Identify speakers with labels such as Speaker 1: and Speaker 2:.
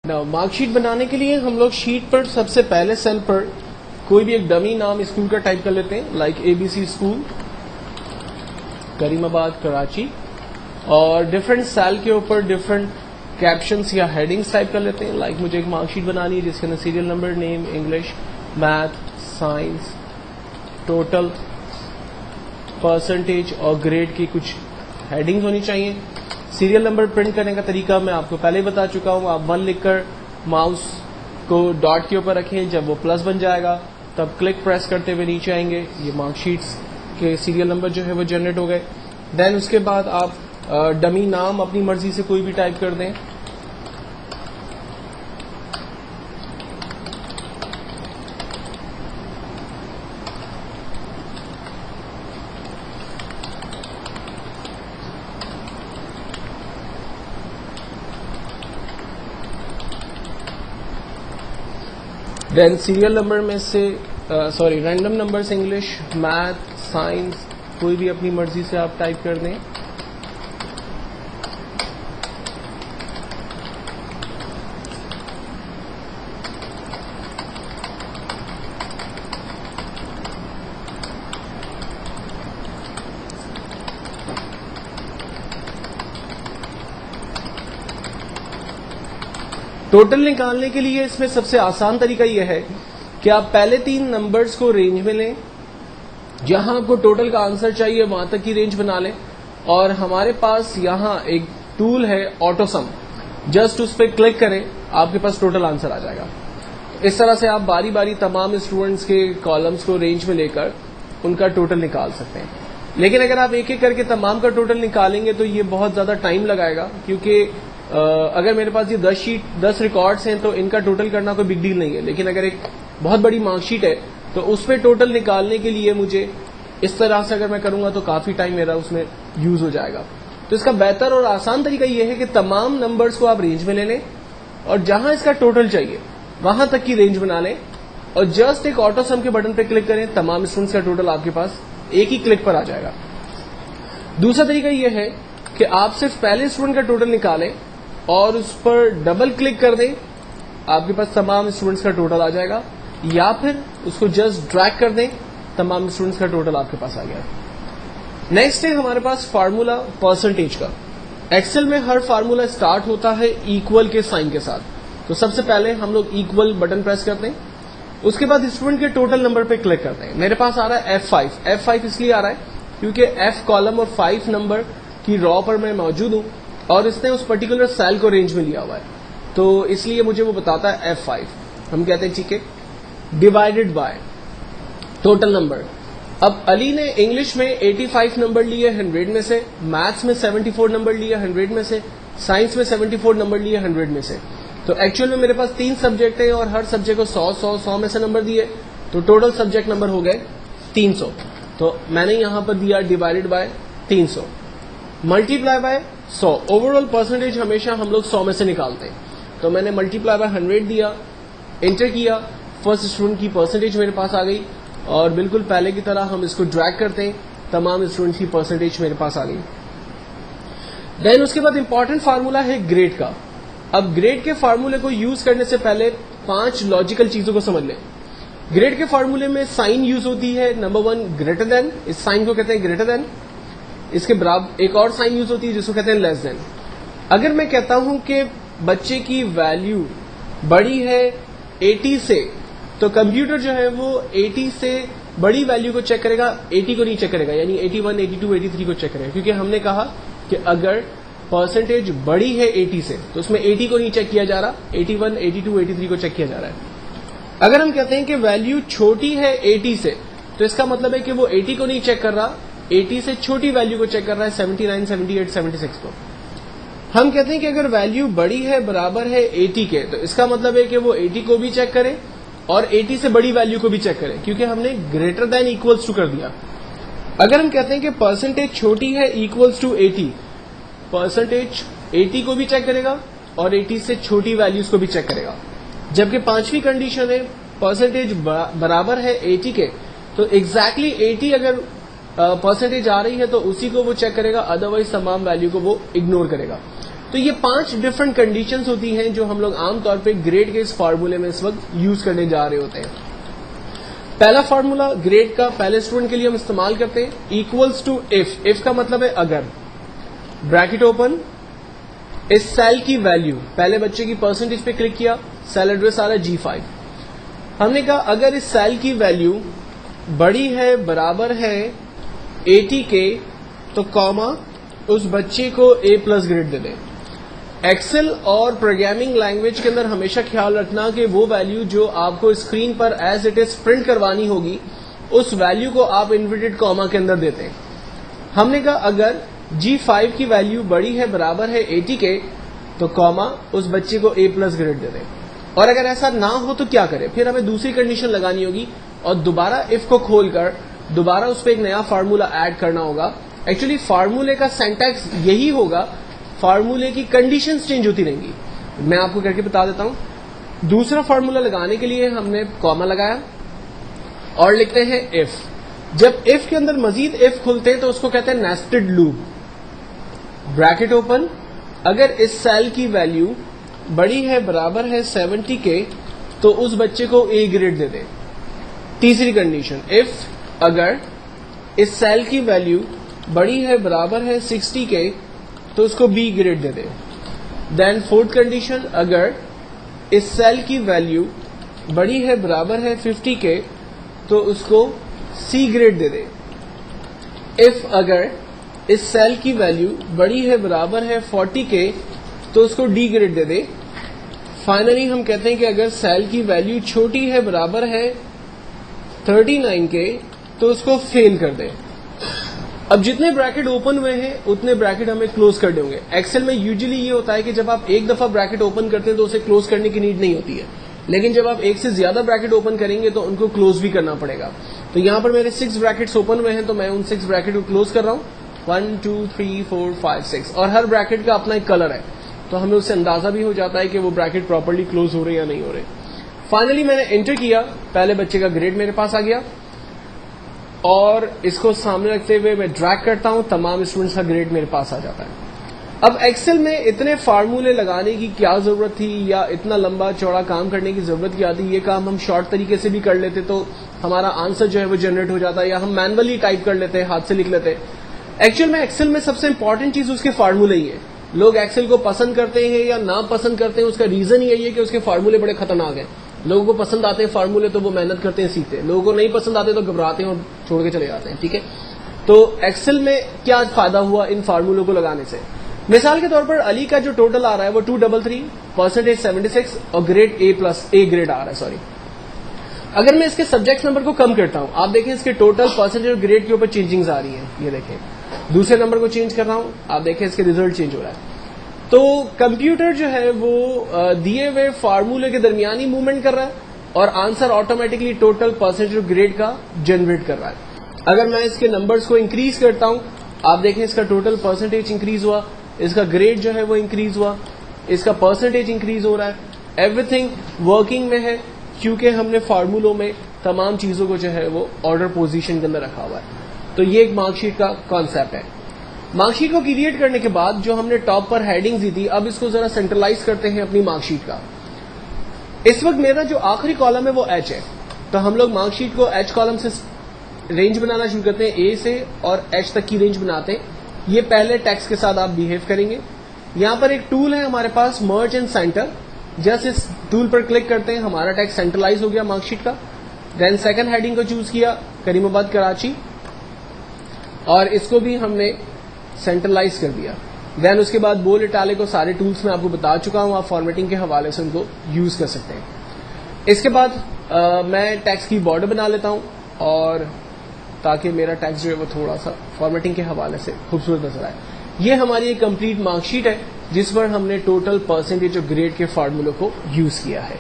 Speaker 1: Marksheet बनाने के लिए हम लोग शीट पर सबसे पहले सेल पर कोई भी एक डमी नाम स्कूल का टाइप कर लेते हैं, like ABC school Karimabad Karachi, और डिफरेंट सेल के ऊपर डिफरेंट कैप्शंस या हेडिंग्स टाइप कर लेते हैं। लाइक मुझे एक मार्कशीट बनानी है जिसके अंदर serial number, name, English, math, science, total, percentage और ग्रेड की कुछ हेडिंग्स होनी चाहिए। सीरियल नंबर प्रिंट करने का तरीका मैं आपको पहले ही बता चुका हूं। आप 1 लिखकर माउस को डॉट के ऊपर रखें, जब वो प्लस बन जाएगा तब क्लिक प्रेस करते हुए नीचे आएंगे। ये मार्कशीट्स के सीरियल नंबर जो है वो जनरेट हो गए। देन उसके बाद आप डमी नाम अपनी मर्जी से कोई भी टाइप कर दें। देन सीरियल नंबर में से random numbers, English, math, science, कोई भी अपनी मर्जी से आप टाइप कर दें। टोटल निकालने के लिए इसमें सबसे आसान तरीका यह है कि आप पहले 3 नंबर्स को रेंज में लें, जहां आपको टोटल का आंसर चाहिए वहां तक की रेंज बना लें, और हमारे पास यहां एक टूल है ऑटो सम, जस्ट उस पर क्लिक करें, आपके पास टोटल आंसर आ जाएगा। इस तरह से आप बारी बारी तमाम स्टूडेंट्स के कॉलम्स को रेंज में लेकर उनका टोटल निकाल सकते हैं। लेकिन अगर आप एक एक करके तमाम का टोटल निकालेंगे तो ये बहुत ज्यादा टाइम लगाएगा, क्योंकि अगर मेरे पास ये 10 रिकॉर्ड्स हैं तो इनका टोटल करना कोई बिग डील नहीं है। लेकिन अगर एक बहुत बड़ी मार्कशीट है तो उस पर टोटल निकालने के लिए मुझे इस तरह से अगर मैं करूंगा तो काफी टाइम मेरा उसमें यूज हो जाएगा। तो इसका बेहतर और आसान तरीका यह है कि तमाम नंबर्स को आप रेंज में ले लें और जहां इसका टोटल चाहिए वहां तक की रेंज बना लें, और जस्ट एक ऑटो सम के बटन पर क्लिक करें, तमाम स्टूडेंट्स का टोटल आपके पास एक ही क्लिक पर आ जाएगा। दूसरा तरीका यह है कि आप सिर्फ पहले स्टूडेंट का टोटल निकालें और उस पर डबल क्लिक कर दें, आपके पास तमाम स्टूडेंट्स का टोटल आ जाएगा, या फिर उसको जस्ट ड्रैग कर दें, तमाम स्टूडेंट्स का टोटल आपके पास आ गया। नेक्स्ट है हमारे पास फार्मूला परसेंटेज का। एक्सेल में हर फार्मूला स्टार्ट होता है इक्वल के साइन के साथ। तो सबसे पहले हम लोग इक्वल बटन प्रेस करते हैं, उसके बाद स्टूडेंट के टोटल नंबर पे क्लिक करते हैं। मेरे पास आ रहा है F5 इसलिए आ रहा है क्योंकि F कॉलम और 5 नंबर की रॉ पर मैं मौजूद हूं और इसने उस पर्टिकुलर सेल को रेंज में लिया हुआ है, तो इसलिए मुझे वो बताता है F5। हम कहते हैं ठीक है, डिवाइडेड बाय टोटल नंबर। अब अली ने इंग्लिश में 85 नंबर लिए 100 में से, मैथ्स में 74 नंबर लिए 100 में से, साइंस में 74 नंबर लिए 100 में से। तो एक्चुअल में मेरे पास 3 सब्जेक्ट हैं और हर सब्जेक्ट को 100 में से नंबर दिए, तो टोटल सब्जेक्ट नंबर हो गए 300। तो मैंने यहां पर दिया divided by 300 multiply by 100। Overall percentage हमेशा हम लोग 100 में से निकालते हैं, तो मैंने मल्टीप्लाई बाय 100 दिया, एंटर किया, फर्स्ट स्टूडेंट की परसेंटेज मेरे पास आ गई, और बिल्कुल पहले की तरह हम इसको ड्रैग करते हैं, तमाम स्टूडेंट्स की परसेंटेज मेरे पास आ गई। देन उसके बाद इंपॉर्टेंट फार्मूला है ग्रेड का। अब ग्रेड के फार्मूले को यूज करने से पहले 5 लॉजिकल चीजों को समझ लें। ग्रेड के फार्मूले में साइन यूज होती है, नंबर 1 ग्रेटर देन, इस साइन को कहते हैं ग्रेटर देन। इसके बराबर एक और साइन यूज होती है जिसको कहते हैं लेस देन। अगर मैं कहता हूं कि बच्चे की वैल्यू बड़ी है 80 से, तो कंप्यूटर जो है वो 80 से बड़ी वैल्यू को चेक करेगा, 80 को नहीं चेक करेगा, यानी 81, 82, 83 को चेक करेगा, क्योंकि हमने कहा कि अगर परसेंटेज बड़ी है 80 से तो उसमें 80 को नहीं चेक किया जा रहा, 81, 82, 83 को चेक किया जा रहा है। अगर हम कहते हैं कि वैल्यू छोटी है 80 से, तो इसका मतलब है कि वो 80 को नहीं चेक कर रहा, 80 से छोटी वैल्यू को चेक कर रहा है, 79, 78, 76 को। हम कहते हैं कि अगर वैल्यू बड़ी है, बराबर है 80 के, तो इसका मतलब है कि वो 80 को भी चेक करे और 80 से बड़ी वैल्यू को भी चेक करे, क्योंकि हमने ग्रेटर देन इक्वल्स टू कर दिया। अगर हम कहते हैं कि परसेंटेज छोटी है इक्वल्स टू 80, परसेंटेज 80 को भी चेक करेगा और 80 से छोटी वैल्यूज को भी चेक करेगा। जबकि 5वीं कंडीशन है परसेंटेज बराबर है 80 के, तो एग्जैक्टली 80 अगर परसेंटेज आ रही है तो उसी को वो चेक करेगा, अदरवाइज तमाम वैल्यू को वो इग्नोर करेगा। तो ये 5 डिफरेंट कंडीशंस होती हैं जो हम लोग आमतौर पे ग्रेड के इस फार्मूले में इस वक्त यूज करने जा रहे होते हैं। पहला फार्मूला ग्रेड का पहले स्टूडेंट के लिए हम इस्तेमाल करते हैं, इक्वल्स टू इफ का मतलब है अगर, ब्रैकेट ओपन, इस सेल की वैल्यू, पहले बच्चे की परसेंटेज पे क्लिक किया, सेल एड्रेस आ रहा है G5। हमने कहा अगर इस सेल की वैल्यू बड़ी है, बराबर है 80 के, तो कॉमा उस बच्चे को A+ ग्रेड दे दें। एक्सेल और प्रोग्रामिंग लैंग्वेज के अंदर हमेशा ख्याल रखना कि वो वैल्यू जो आपको स्क्रीन पर एज इट इज प्रिंट करवानी होगी, उस वैल्यू को आप इन्वर्टेड कॉमा के अंदर देते हैं। हमने कहा अगर G5 की वैल्यू बड़ी है, बराबर है 80 के, तो कॉमा उस बच्चे को A+ ग्रेड दे दें। और अगर ऐसा ना हो तो क्या करें, फिर हमें दूसरी कंडीशन लगानी होगी और दोबारा इफ को खोलकर दोबारा उस पर एक नया फार्मूला ऐड करना होगा। एक्चुअली फार्मूले का सिंटैक्स यही होगा, फार्मूले की कंडीशंस चेंज होती रहेंगी। मैं आपको करके बता देता हूं। दूसरा फार्मूला लगाने के लिए हमने कॉमा लगाया और लिखते हैं इफ। जब इफ के अंदर मजीद इफ खुलते हैं तो उसको कहते हैं नेस्टेड लूप। ब्रैकेट ओपन, अगर इस सेल की वैल्यू बड़ी है, बराबर है 70 के, तो उस बच्चे को A ग्रेड दे दें। तीसरी कंडीशन, इफ अगर इस सेल की वैल्यू बड़ी है, बराबर है 60 के, तो उसको B ग्रेड दे दें। देन फोर्थ कंडीशन, अगर इस सेल की वैल्यू बड़ी है, बराबर है 50 के, तो उसको C ग्रेड दे दें। इफ अगर इस सेल की वैल्यू बड़ी है, बराबर है 40 के, तो उसको D ग्रेड दे दें। फाइनली हम कहते हैं कि अगर सेल की वैल्यू छोटी है, बराबर है 39 के, तो उसको फेल कर दें। अब जितने ब्रैकेट ओपन हुए हैं उतने ब्रैकेट हमें क्लोज करने होंगे। एक्सेल में यूजुअली ये होता है कि जब आप एक दफा ब्रैकेट ओपन करते हैं तो उसे क्लोज करने की नीड नहीं होती है, लेकिन जब आप एक से ज्यादा ब्रैकेट ओपन करेंगे तो उनको क्लोज भी करना पड़ेगा। तो यहां पर मेरे 6 ब्रैकेट्स ओपन हुए हैं, तो मैं उन 6 ब्रैकेट को क्लोज कर रहा हूं। 1 2 3 4 5 6, और हर ब्रैकेट का अपना एक कलर है, तो हमें उससे अंदाजा भी हो जाता है कि वो ब्रैकेट प्रॉपर्ली क्लोज हो रहे या नहीं हो रहे। फाइनली मैंने एंटर किया, पहले बच्चे का ग्रेड मेरे पास आ गया और इसको सामने रखते हुए मैं ड्रैग करता हूं, तमाम स्टूडेंट्स का ग्रेड मेरे पास आ जाता है। अब एक्सेल में इतने फार्मूले लगाने की क्या जरूरत थी या इतना लंबा चौड़ा काम करने की जरूरत क्या थी? ये काम हम शॉर्ट तरीके से भी कर लेते तो हमारा आंसर जो है वो जनरेट हो जाता, या हम मैनुअली टाइप कर लेते, हाथ से लिख लेते। एक्चुअल में एक्सेल में सबसे इंपॉर्टेंट चीज उसके फार्मूले ही है। लोग एक्सेल को पसंद करते हैं या ना पसंद करते हैं, उसका रीजन यही है कि उसके फार्मूले बड़े खतरनाक हैं। लोगों को पसंद आते हैं फार्मूले तो वो मेहनत करते हैं, सीखते हैं। लोगों को नहीं पसंद आते तो घबराते हैं और छोड़ के चले जाते हैं। ठीक है, तो एक्सेल में क्या फायदा हुआ इन फार्मूलों को लगाने से? मिसाल के तौर पर अली का जो टोटल आ रहा है वो 233, परसेंटेज 76 और ग्रेड A ग्रेड आ रहा है। सॉरी, अगर मैं इसके सब्जेक्ट नंबर को कम करता हूं, आप देखें इसके टोटल परसेंटेज और ग्रेड के ऊपर चेंजिंग्स आ रही हैं। ये देखें, दूसरे नंबर को चेंज कर रहा हूं, आप देखें इसके रिजल्ट चेंज हो रहा है। तो कंप्यूटर जो है वो दिए हुए फार्मूले के दरमियान ही मूवमेंट कर रहा है और आंसर ऑटोमेटिकली टोटल परसेंटेज और ग्रेड का जनरेट कर रहा है। अगर मैं इसके नंबर्स को इंक्रीज करता हूं, आप देखें इसका टोटल परसेंटेज इंक्रीज हुआ, इसका ग्रेड जो है वो इंक्रीज हुआ, इसका परसेंटेज इंक्रीज हो रहा है। एवरीथिंग वर्किंग में है क्योंकि हमने फार्मूलों में तमाम चीजों को जो है वो ऑर्डर पोजीशन के अंदर रखा हुआ है। तो ये एक मार्कशीट का कॉन्सेप्ट है। मार्कशीट को क्रिएट करने के बाद जो हमने टॉप पर हेडिंग्स दी थी, अब इसको जरा सेंट्रलाइज करते हैं अपनी मार्कशीट का। इस वक्त मेरा जो आखिरी कॉलम है वो H है, तो हम लोग मार्कशीट को H कॉलम से रेंज बनाना शुरू करते हैं, A से और H तक की रेंज बनाते हैं। ये पहले टेक्स्ट के साथ आप बिहेव करेंगे। यहां पर एक टूल है हमारे पास, मर्ज एंड सेंटर। जस्ट इस टूल पर क्लिक करते हैं, हमारा टेक्स्ट सेंट्रलाइज हो गया मार्कशीट का। देन सेकंड हेडिंग को चूज किया, करीमाबाद कराची, और इसको भी हमने सेंट्रलाइज कर दिया। देन उसके बाद बोल्ड इटैलिक को सारे टूल्स में आपको बता चुका हूं, आप फॉर्मेटिंग के हवाले से उनको यूज कर सकते हैं। इसके बाद मैं टेक्स्ट की बॉर्डर बना लेता हूं, और ताकि मेरा टेक्स्ट जो है वो थोड़ा सा फॉर्मेटिंग के हवाले से खूबसूरत नजर आए। ये हमारी एक कंप्लीट मार्कशीट है जिस पर हमने टोटल परसेंटेज और ग्रेड के फार्मूलों को यूज किया है।